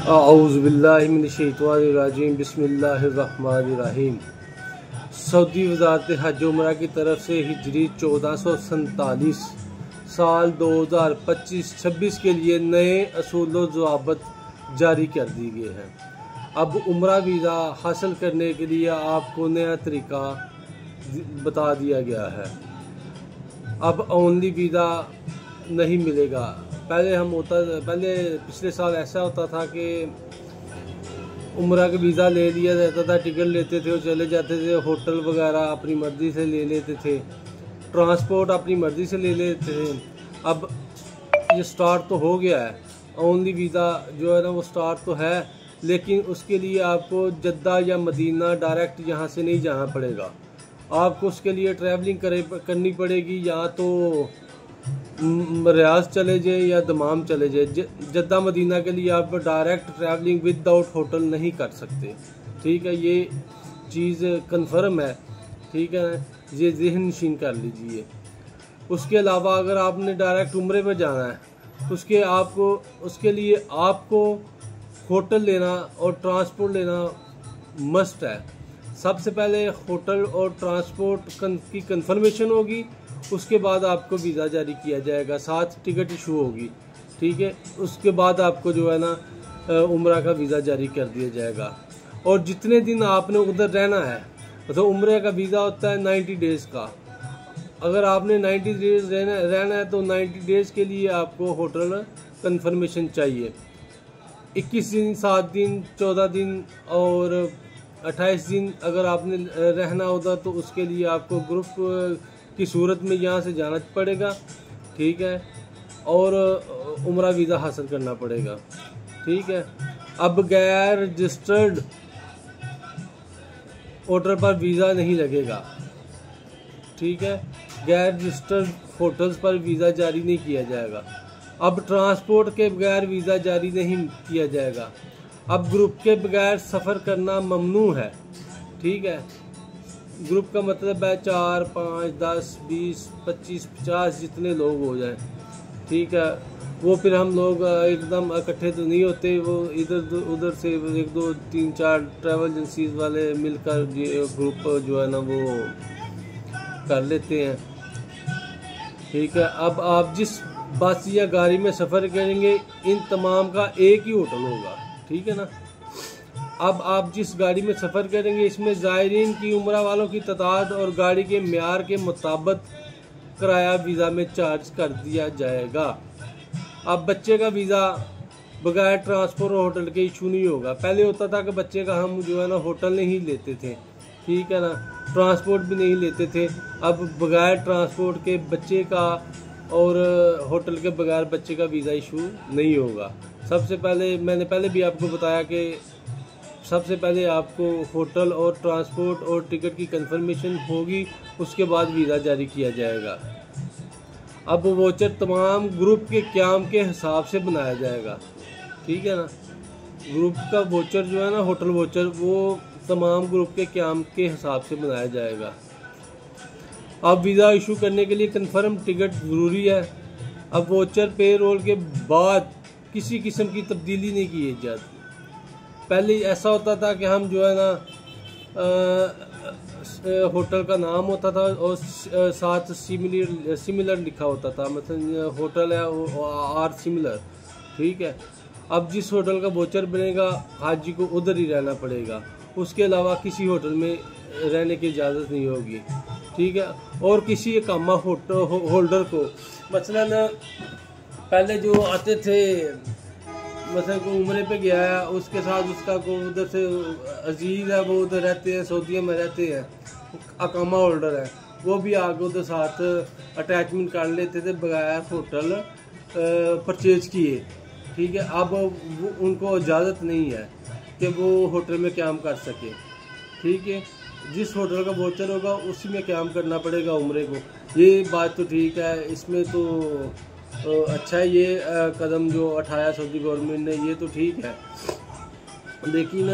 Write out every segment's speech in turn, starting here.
औज़ुबिल्लाहि मिनश्शैतानिर्रजीम बिस्मिल्लाहिर्रहमानिर्रहीम। सऊदी वज़ारत हज उम्रा की तरफ से हिजरी 1447 साल 2025-26 के लिए नए असूल व ज़वाबित जारी कर दी गए हैं। अब उम्रा वीज़ा हासिल करने के लिए आपको नया तरीका बता दिया गया है। अब ओनली वीज़ा नहीं मिलेगा। पहले पिछले साल ऐसा होता था कि उम्रा का वीज़ा ले लिया जाता था, टिकट लेते थे और चले जाते थे, होटल वगैरह अपनी मर्ज़ी से ले लेते थे, ट्रांसपोर्ट अपनी मर्ज़ी से ले लेते थे। अब ये स्टार्ट तो हो गया है, ओनली वीज़ा जो है ना वो स्टार्ट तो है, लेकिन उसके लिए आपको जद्दा या मदीना डायरेक्ट यहाँ से नहीं जाना पड़ेगा। आपको उसके लिए ट्रैवलिंग करनी पड़ेगी, या तो रियाज चले जाए या दमाम चले जाए। जद्दा मदीना के लिए आप डायरेक्ट ट्रैवलिंग विदाउट होटल नहीं कर सकते। ठीक है, ये चीज़ कंफर्म है। ठीक है, ये ज़हन नशीन कर लीजिए। उसके अलावा अगर आपने डायरेक्ट उम्रे पर जाना है उसके लिए आपको होटल लेना और ट्रांसपोर्ट लेना मस्ट है। सबसे पहले होटल और ट्रांसपोर्ट की कंफर्मेशन होगी, उसके बाद आपको वीज़ा जारी किया जाएगा, साथ टिकट इशू होगी। ठीक है, उसके बाद आपको जो है ना उम्रा का वीज़ा जारी कर दिया जाएगा। और जितने दिन आपने उधर रहना है, तो उम्रे का वीज़ा होता है 90 डेज़ का। अगर आपने 90 डेज़ रहना है तो 90 डेज़ के लिए आपको होटल कंफर्मेशन चाहिए। 21 दिन, 7 दिन, 14 दिन और 28 दिन अगर आपने रहना उधर, तो उसके लिए आपको ग्रुप की सूरत में यहाँ से जाना पड़ेगा। ठीक है, और उम्रा वीज़ा हासिल करना पड़ेगा। ठीक है, अब गैर रजिस्टर्ड होटल पर वीज़ा नहीं लगेगा। ठीक है, गैर रजिस्टर्ड होटल्स पर वीज़ा जारी नहीं किया जाएगा। अब ट्रांसपोर्ट के बगैर वीज़ा जारी नहीं किया जाएगा। अब ग्रुप के बगैर सफ़र करना ममनू है। ठीक है, ग्रुप का मतलब है 4, 5, 10, 20, 25, 50 जितने लोग हो जाएं। ठीक है, वो फिर हम लोग एकदम इकट्ठे तो नहीं होते, वो इधर उधर से 1, 2, 3, 4 ट्रैवल एजेंसीज वाले मिलकर ग्रुप जो है ना वो कर लेते हैं। ठीक है, अब आप जिस बस या गाड़ी में सफ़र करेंगे, इन तमाम का एक ही होटल होगा। ठीक है ना। अब आप जिस गाड़ी में सफ़र करेंगे, इसमें ज़ायरीन की उम्रा वालों की तादाद और गाड़ी के म्यार के मुताबिक किराया वीज़ा में चार्ज कर दिया जाएगा। अब बच्चे का वीज़ा बगैर ट्रांसपोर्ट और होटल के इशू नहीं होगा। पहले होता था कि बच्चे का हम जो है ना होटल नहीं लेते थे, ठीक है ना, ट्रांसपोर्ट भी नहीं लेते थे। अब बगैर ट्रांसपोर्ट के बच्चे का और होटल के बगैर बच्चे का वीज़ा इशू नहीं होगा। सबसे पहले मैंने पहले भी आपको बताया कि सबसे पहले आपको होटल और ट्रांसपोर्ट और टिकट की कंफर्मेशन होगी, उसके बाद वीज़ा जारी किया जाएगा। अब वोचर तमाम ग्रुप के क़याम के हिसाब से बनाया जाएगा। ठीक है ना, ग्रुप का वोचर जो है ना, होटल वोचर, वो तमाम ग्रुप के क़याम के हिसाब से बनाया जाएगा। अब वीज़ा इशू करने के लिए कंफर्म टिकट ज़रूरी है। अब वोचर पे रोल के बाद किसी किस्म की तब्दीली नहीं की जाती। पहले ऐसा होता था कि हम जो है ना होटल का नाम होता था और साथ सिमिलर लिखा होता था, मतलब होटल है आर सिमिलर। ठीक है, अब जिस होटल का वोचर बनेगा, हाजी को उधर ही रहना पड़ेगा, उसके अलावा किसी होटल में रहने की इजाज़त नहीं होगी। ठीक है, और किसी इकामा होल्डर को, मसलन पहले जो आते थे, मतलब को उम्रे पे गया है, उसके साथ उसका को उधर से अजीज़ है, वो उधर रहते हैं, सऊदीया में रहते हैं, अकामा होल्डर है, वो भी आगे उधर साथ अटैचमेंट कर लेते थे बगैर होटल परचेज किए। ठीक है, अब उनको इजाज़त नहीं है कि वो होटल में क़याम कर सके। ठीक है, जिस होटल का वोचर होगा उसी में क़याम करना पड़ेगा उम्रे को। ये बात तो ठीक है, इसमें तो अच्छा है ये कदम जो उठाया सऊदी गवर्नमेंट ने, ये तो ठीक है। लेकिन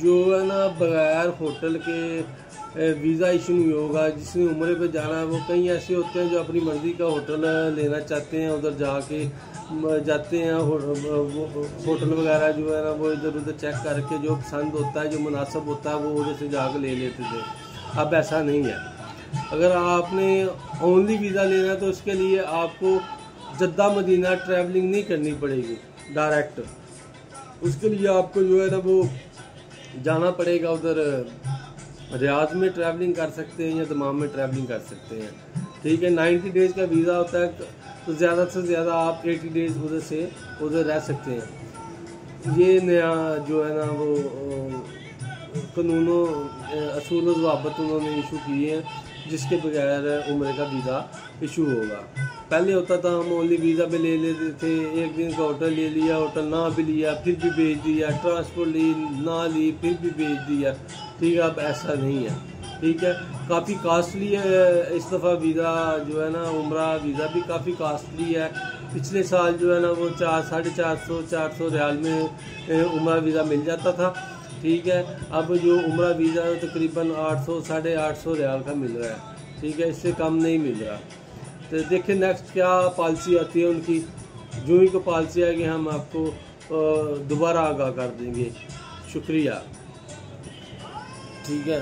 जो है ना बगैर होटल के वीज़ा इशू नहीं होगा, जिसने उम्रे पे जाना है, वो कई ऐसे होते हैं जो अपनी मर्ज़ी का होटल लेना चाहते हैं, उधर जाके जाते हैं होटल वगैरह जो है ना वो इधर उधर चेक करके जो पसंद होता है जो मुनासिब होता है वो उधर से जाकर ले लेते थे। अब ऐसा नहीं है। अगर आपने ओनली वीज़ा लेना है तो उसके लिए आपको जद्दा मदीना ट्रैवलिंग नहीं करनी पड़ेगी डायरेक्ट। उसके लिए आपको जो है ना वो जाना पड़ेगा उधर रियाद में ट्रैवलिंग कर सकते हैं या दमाम में ट्रैवलिंग कर सकते हैं। ठीक है, 90 डेज़ का वीज़ा होता है तो ज़्यादा से ज़्यादा आप 80 डेज़ उधर से उधर रह सकते हैं। ये नया जो है ना वो कानूनों असूल ज़वाबत उन्होंने इशू किए हैं जिसके बगैर उम्र का वीज़ा इशू होगा। पहले होता था हम ओनली वीज़ा पे ले लेते थे, एक दिन का होटल ले लिया, होटल ना भी लिया फिर भी भेज दिया, ट्रांसपोर्ट ली ना ली फिर भी भेज दिया। ठीक है, अब ऐसा नहीं है। ठीक है, काफ़ी कास्टली है इस दफ़ा वीज़ा जो है ना उम्रा वीज़ा भी काफ़ी कास्टली है। पिछले साल जो है ना वो 400 रियाल में उम्रा वीज़ा मिल जाता था। ठीक है, अब जो उम्रा वीज़ा है तकरीबन 800 रियाल का मिल रहा है। ठीक है, इससे कम नहीं मिल रहा। तो देखिए नेक्स्ट क्या पॉलिसी आती है उनकी। जो ही को पॉलिसी आएगी हम आपको दोबारा आगाह कर देंगे। शुक्रिया। ठीक है।